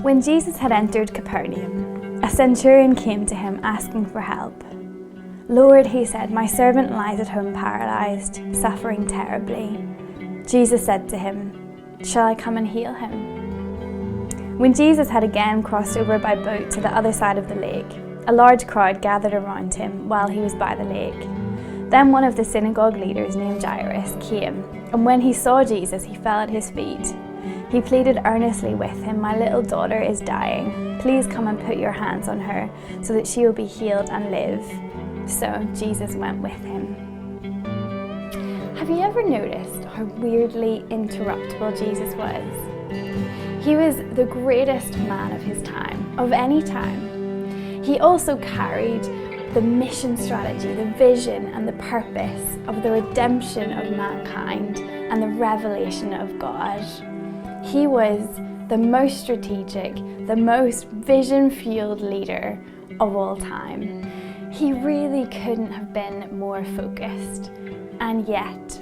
When Jesus had entered Capernaum, a centurion came to him asking for help. "Lord," he said, "my servant lies at home paralyzed, suffering terribly." Jesus said to him, "Shall I come and heal him?" When Jesus had again crossed over by boat to the other side of the lake, a large crowd gathered around him while he was by the lake. Then one of the synagogue leaders named Jairus came, and when he saw Jesus, he fell at his feet. He pleaded earnestly with him, "My little daughter is dying. Please come and put your hands on her so that she will be healed and live." So Jesus went with him. Have you ever noticed how weirdly interruptible Jesus was? He was the greatest man of his time, of any time. He also carried the mission strategy, the vision and the purpose of the redemption of mankind and the revelation of God. He was the most strategic, the most vision-fueled leader of all time. He really couldn't have been more focused. And yet,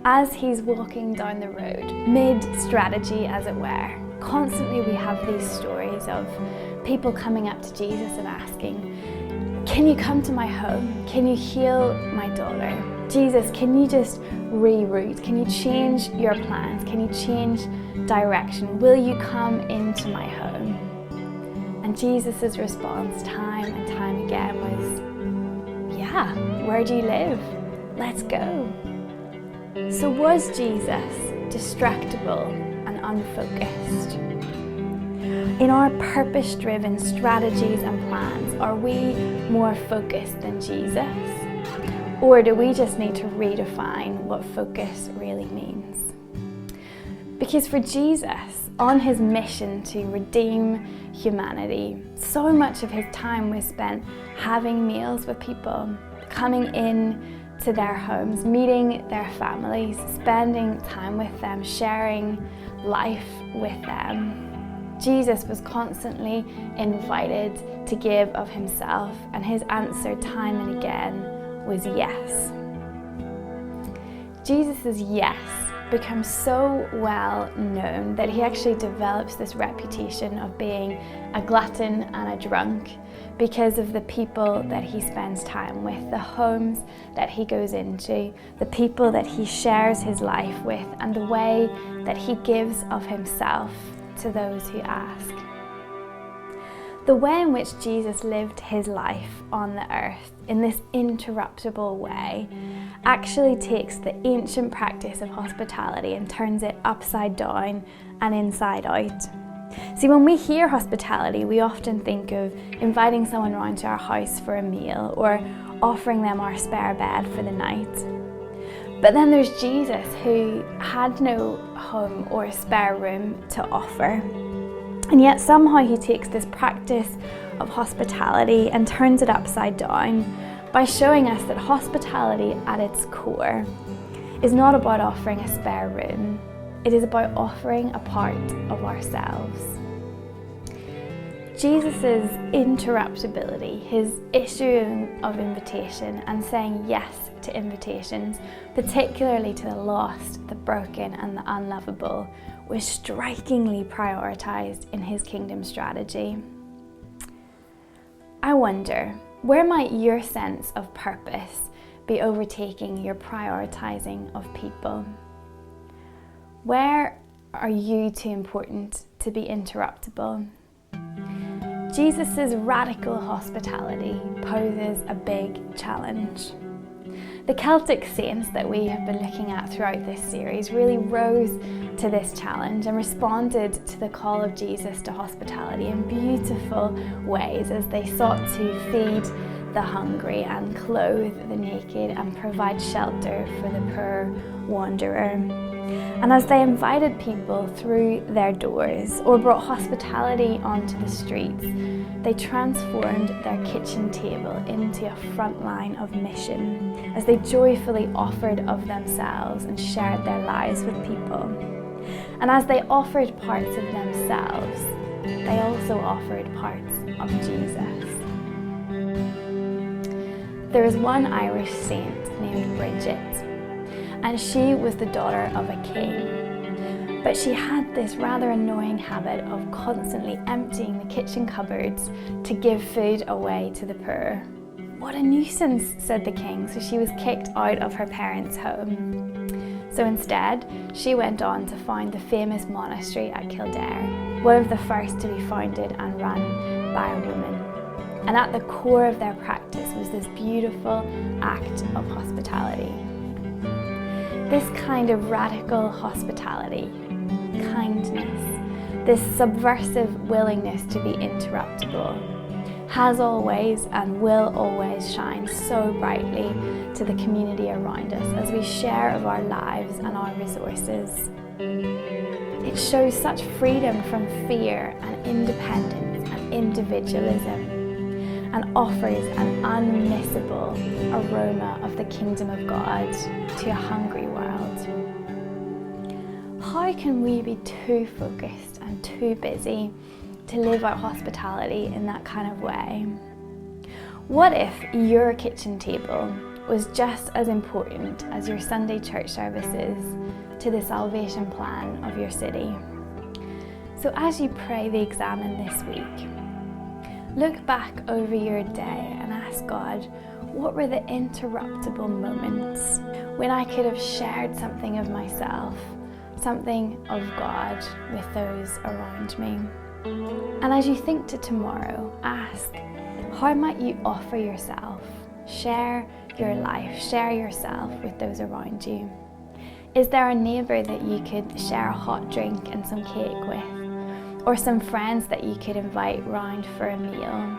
as he's walking down the road, mid-strategy as it were, constantly we have these stories of people coming up to Jesus and asking, "Can you come to my home? Can you heal my daughter? Jesus, can you just reroute? Can you change your plans? Can you change direction? Will you come into my home?" And Jesus' response time and time again was, "Yeah, where do you live? Let's go." So was Jesus distractible and unfocused? In our purpose-driven strategies and plans, are we more focused than Jesus? Or do we just need to redefine what focus really means? Because for Jesus, on his mission to redeem humanity, so much of his time was spent having meals with people, coming in to their homes, meeting their families, spending time with them, sharing life with them. Jesus was constantly invited to give of himself, and his answer time and again was yes. Jesus' yes becomes so well known that he actually develops this reputation of being a glutton and a drunk because of the people that he spends time with, the homes that he goes into, the people that he shares his life with, and the way that he gives of himself to those who ask. The way in which Jesus lived his life on the earth in this interruptible way actually takes the ancient practice of hospitality and turns it upside down and inside out. See, when we hear hospitality, we often think of inviting someone round to our house for a meal or offering them our spare bed for the night. But then there's Jesus, who had no home or spare room to offer. And yet somehow he takes this practice of hospitality and turns it upside down by showing us that hospitality at its core is not about offering a spare room. It is about offering a part of ourselves. Jesus' interruptibility, his issuing of invitation and saying yes to invitations, particularly to the lost, the broken and the unlovable, was strikingly prioritized in his kingdom strategy. I wonder, where might your sense of purpose be overtaking your prioritizing of people? Where are you too important to be interruptible? Jesus' radical hospitality poses a big challenge. The Celtic saints that we have been looking at throughout this series really rose to this challenge and responded to the call of Jesus to hospitality in beautiful ways as they sought to feed the hungry and clothe the naked and provide shelter for the poor wanderer. And as they invited people through their doors or brought hospitality onto the streets, they transformed their kitchen table into a front line of mission as they joyfully offered of themselves and shared their lives with people. And as they offered parts of themselves, they also offered parts of Jesus. There is one Irish saint named Bridget, and she was the daughter of a king. But she had this rather annoying habit of constantly emptying the kitchen cupboards to give food away to the poor. "What a nuisance," said the king, so she was kicked out of her parents' home. So instead, she went on to found the famous monastery at Kildare, one of the first to be founded and run by a woman. And at the core of their practice was this beautiful act of hospitality. This kind of radical hospitality, kindness, this subversive willingness to be interruptible, has always and will always shine so brightly to the community around us as we share of our lives and our resources. It shows such freedom from fear and independence and individualism, and offers an unmissable aroma of the kingdom of God to a hungry world. How can we be too focused and too busy to live out hospitality in that kind of way? What if your kitchen table was just as important as your Sunday church services to the salvation plan of your city? So as you pray the Examen this week, look back over your day and ask God, what were the interruptible moments when I could have shared something of myself, something of God with those around me? And as you think to tomorrow, ask, how might you offer yourself, share your life, share yourself with those around you? Is there a neighbour that you could share a hot drink and some cake with? Or some friends that you could invite round for a meal?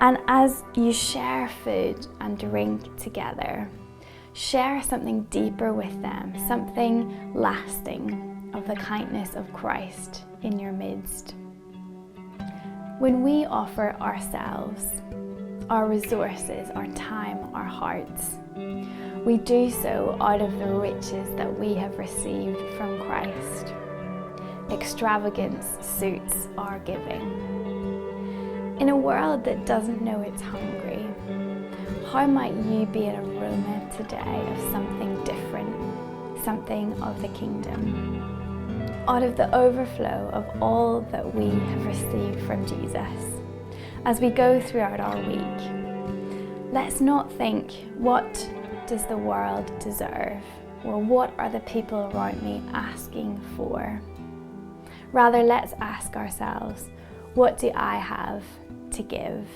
And as you share food and drink together, share something deeper with them, something lasting of the kindness of Christ in your midst. When we offer ourselves, our resources, our time, our hearts, we do so out of the riches that we have received from Christ. Extravagance suits our giving. In a world that doesn't know it's hungry, how might you be an aroma today of something different, something of the kingdom? Out of the overflow of all that we have received from Jesus, as we go throughout our week, let's not think, what does the world deserve? Or what are the people around me asking for? Rather, let's ask ourselves, what do I have to give?